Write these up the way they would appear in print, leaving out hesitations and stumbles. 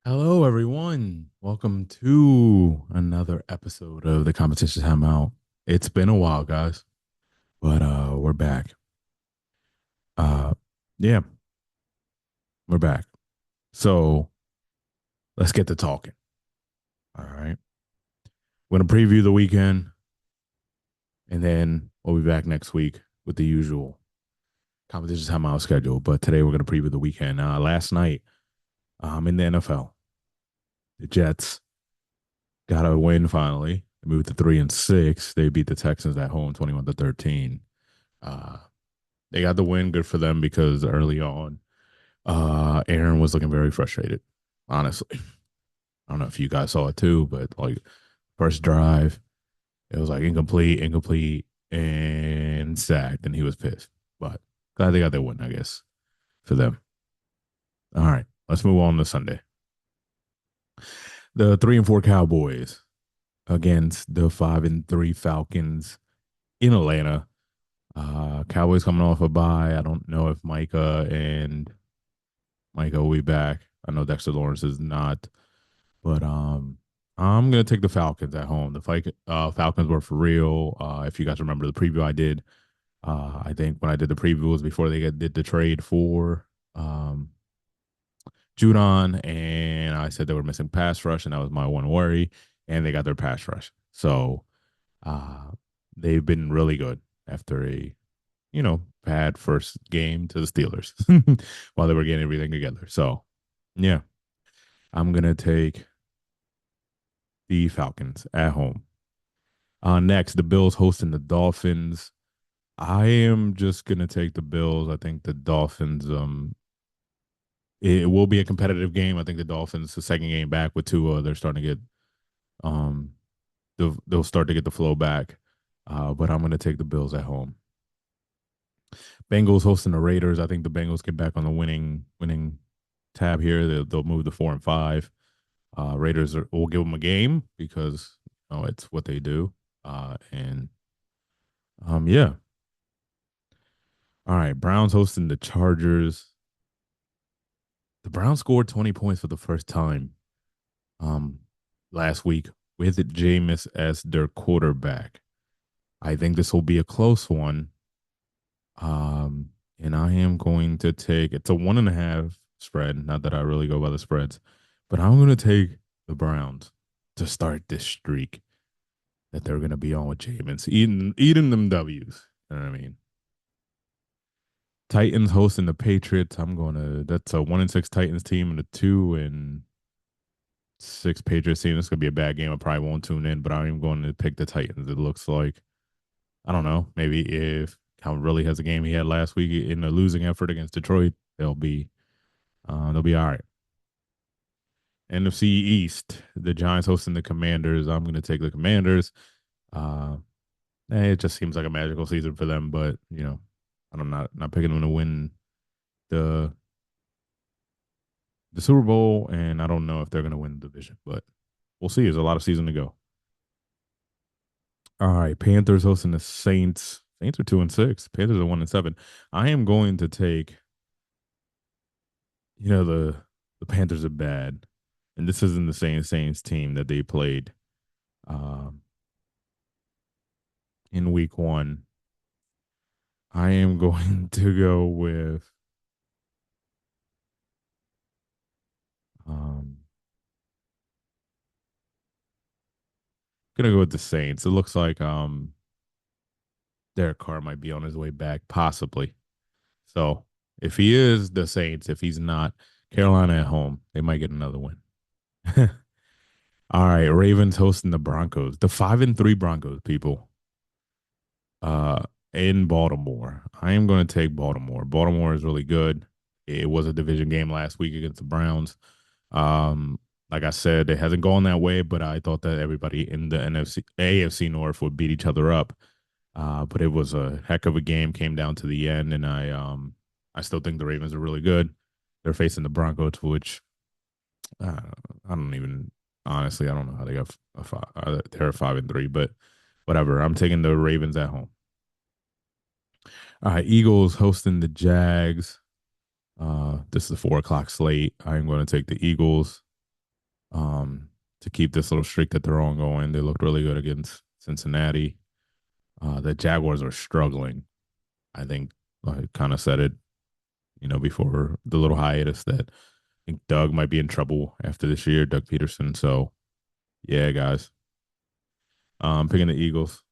Hello, everyone. Welcome to another episode of the competition timeout. It's been a while, guys, but we're back. Uh, yeah, we're back. So let's get to talking. All right, we're gonna preview the weekend, and then we'll be back next week with the usual competition timeout schedule. But today we're gonna preview the weekend. Last night, in the NFL, the Jets got a win finally. They moved to 3-6. They beat the Texans at home, 21-13. Uh, They got the win. Good for them because early on, Aaron was looking very frustrated. Honestly, I don't know if you guys saw it too, but like first drive, it was like incomplete, and sacked, and he was pissed. But glad they got their win, I guess, for them. All right, let's move on to Sunday. The 3-4 Cowboys against the 5-3 Falcons in Atlanta. Cowboys coming off a bye. I don't know if Micah will be back. I know Dexter Lawrence is not, but I'm gonna take the Falcons at home. Falcons were for real. If you guys remember the preview I did, I think when I did the preview was before did the trade for um, Judon, and I said they were missing pass rush, and that was my one worry. And they got their pass rush, so uh, they've been really good after a bad first game to the Steelers while they were getting everything together. So yeah, I'm gonna take the Falcons at home. Next, the Bills hosting the Dolphins. I am just gonna take the Bills. I think the Dolphins. It will be a competitive game. I think the Dolphins, the second game back with Tua, they're starting to get um, they'll start to get the flow back. But I'm gonna take the Bills at home. Bengals hosting the Raiders. I think the Bengals get back on the winning tab here. They'll move to 4-5. Raiders will give them a game because it's what they do. And yeah. All right, Browns hosting the Chargers. The Browns scored 20 points for the first time um last week with Jameis as their quarterback. I think this will be a close one. And I am going to take it's a 1.5 spread. Not that I really go by the spreads, but I'm gonna take the Browns to start this streak that they're gonna be on with Jameis, eating them W's. You know what I mean? Titans hosting the Patriots. That's a 1-6 Titans team and a 2-6 Patriots team. This is gonna be a bad game. I probably won't tune in, but I'm going to pick the Titans. It looks like I don't know. Maybe if Calvin really has a game he had last week in a losing effort against Detroit, they'll be all right. NFC East, the Giants hosting the Commanders. I'm going to take the Commanders. Uh, it just seems like a magical season for them, but I'm not picking them to win the the Super Bowl, and I don't know if they're going to win the division, but we'll see. There's a lot of season to go. All right, Panthers hosting the Saints. Saints are 2-6. Panthers are 1-7. I am going to take. The Panthers are bad, and this isn't the same Saints team that they played um, in Week 1. I am going to go with. Um, gonna go with the Saints. It looks like Derek Carr might be on his way back, possibly. So if he is the Saints, if he's not, Carolina at home, they might get another win. All right, Ravens hosting the Broncos, the 5-3 Broncos, people. Uh, in Baltimore, I am going to take Baltimore. Baltimore is really good. It was a division game last week against the Browns. Um, like I said, it hasn't gone that way, but I thought that everybody in the AFC North would beat each other up. But it was a heck of a game. Came down to the end, and I still think the Ravens are really good. They're facing the Broncos, which uh, I don't even honestly I don't know how they got a five. They're 5-3, but whatever. I'm taking the Ravens at home. All right, Eagles hosting the Jags. This is a 4 o'clock slate. I'm going to take the Eagles. um, to keep this little streak that they're on going. They looked really good against Cincinnati. The Jaguars are struggling. I think I kind of said it, before the little hiatus that I think Doug might be in trouble after this year, Doug Peterson. So yeah, guys, picking the Eagles.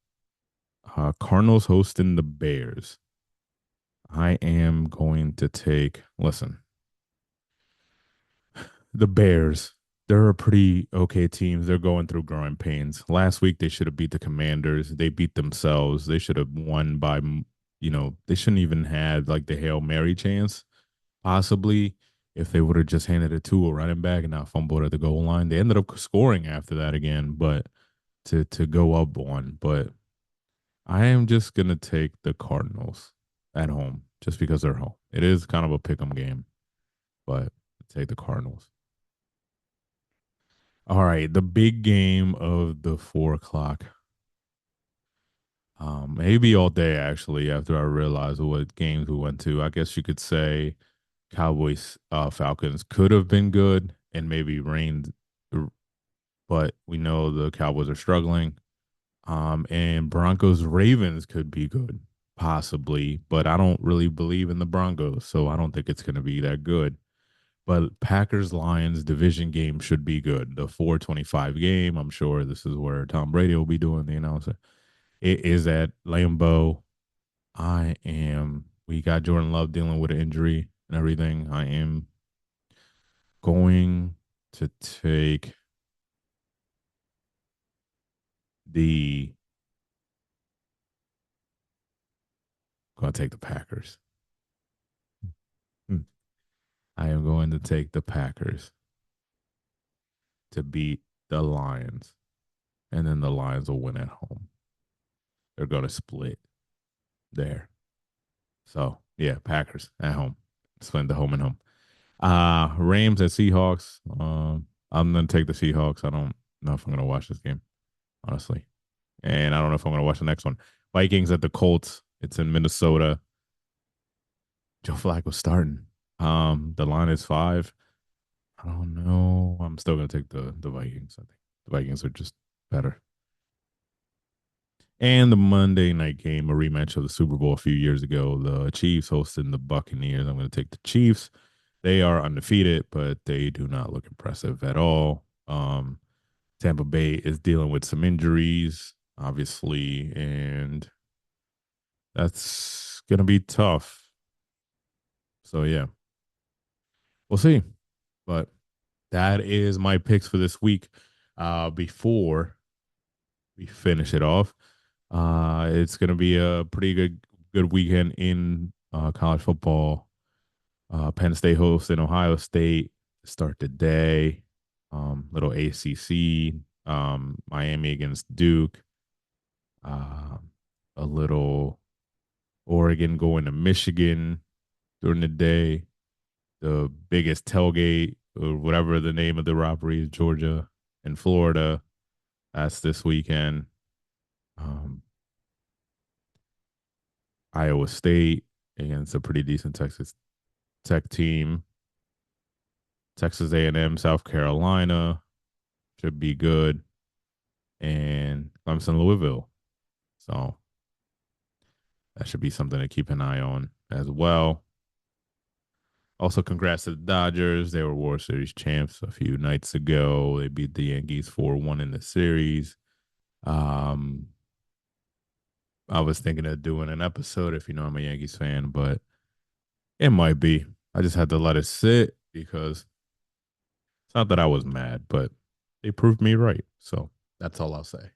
Cardinals hosting the Bears. I am going to take. Listen, the Bears. They're a pretty okay team. They're going through growing pains. Last week they should have beat the Commanders. They beat themselves. They should have won by, they shouldn't even had like the Hail Mary chance. Possibly if they would have just handed it to a running back and not fumbled at the goal line. They ended up scoring after that again, but to go up one. But I am just gonna take the Cardinals at home just because they're home. It is kind of a pick 'em game, but take the Cardinals. All right, the big game of the 4 o'clock. Maybe all day actually. After I realized what games we went to, I guess you could say Cowboys Falcons could have been good and maybe reigned, but we know the Cowboys are struggling. And Broncos Ravens could be good, possibly, but I don't really believe in the Broncos, so I don't think it's going to be that good. But Packers Lions division game should be good. The 425 game, I'm sure this is where Tom Brady will be doing the announcing. It is at Lambeau. We got Jordan Love dealing with an injury and everything. I am going to take the, going to take the Packers. Hmm. I am going to take the Packers to beat the Lions, and then the Lions will win at home. They're going to split there. So yeah, Packers at home. Split the home and home. Rams at Seahawks. I'm gonna take the Seahawks. I don't know if I'm gonna watch this game, honestly. And I don't know if I'm gonna watch the next one. Vikings at the Colts. It's in Minnesota. Joe Flacco's starting. The line is 5. I don't know. I'm still gonna take the Vikings. I think the Vikings are just better. And the Monday night game, a rematch of the Super Bowl a few years ago. The Chiefs hosting the Buccaneers. I'm going to take the Chiefs. They are undefeated, but they do not look impressive at all. Tampa Bay is dealing with some injuries, obviously, and that's going to be tough. So, yeah, we'll see. But that is my picks for this week. Before we finish it off, it's going to be a pretty good weekend in college football. Penn State hosting Ohio State to start the day. Little ACC. Miami against Duke. Uh, a little Oregon going to Michigan during the day. The biggest tailgate or whatever the name of the robbery is, Georgia and Florida. That's this weekend. Um, Iowa State against a pretty decent Texas Tech team. Texas A&M, South Carolina should be good, and Clemson, Louisville. So that should be something to keep an eye on as well. Also, congrats to the Dodgers. They were World Series champs a few nights ago. They beat the Yankees 4-1 in the series. Um, I was thinking of doing an episode if you know I'm a Yankees fan, but it might be. I just had to let it sit because it's not that I was mad, but they proved me right. So that's all I'll say.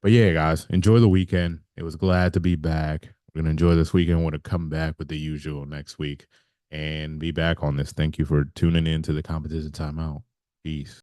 But yeah, guys, enjoy the weekend. It was glad to be back. We're gonna enjoy this weekend. Want to come back with the usual next week and be back on this. Thank you for tuning in to the competition timeout. Peace.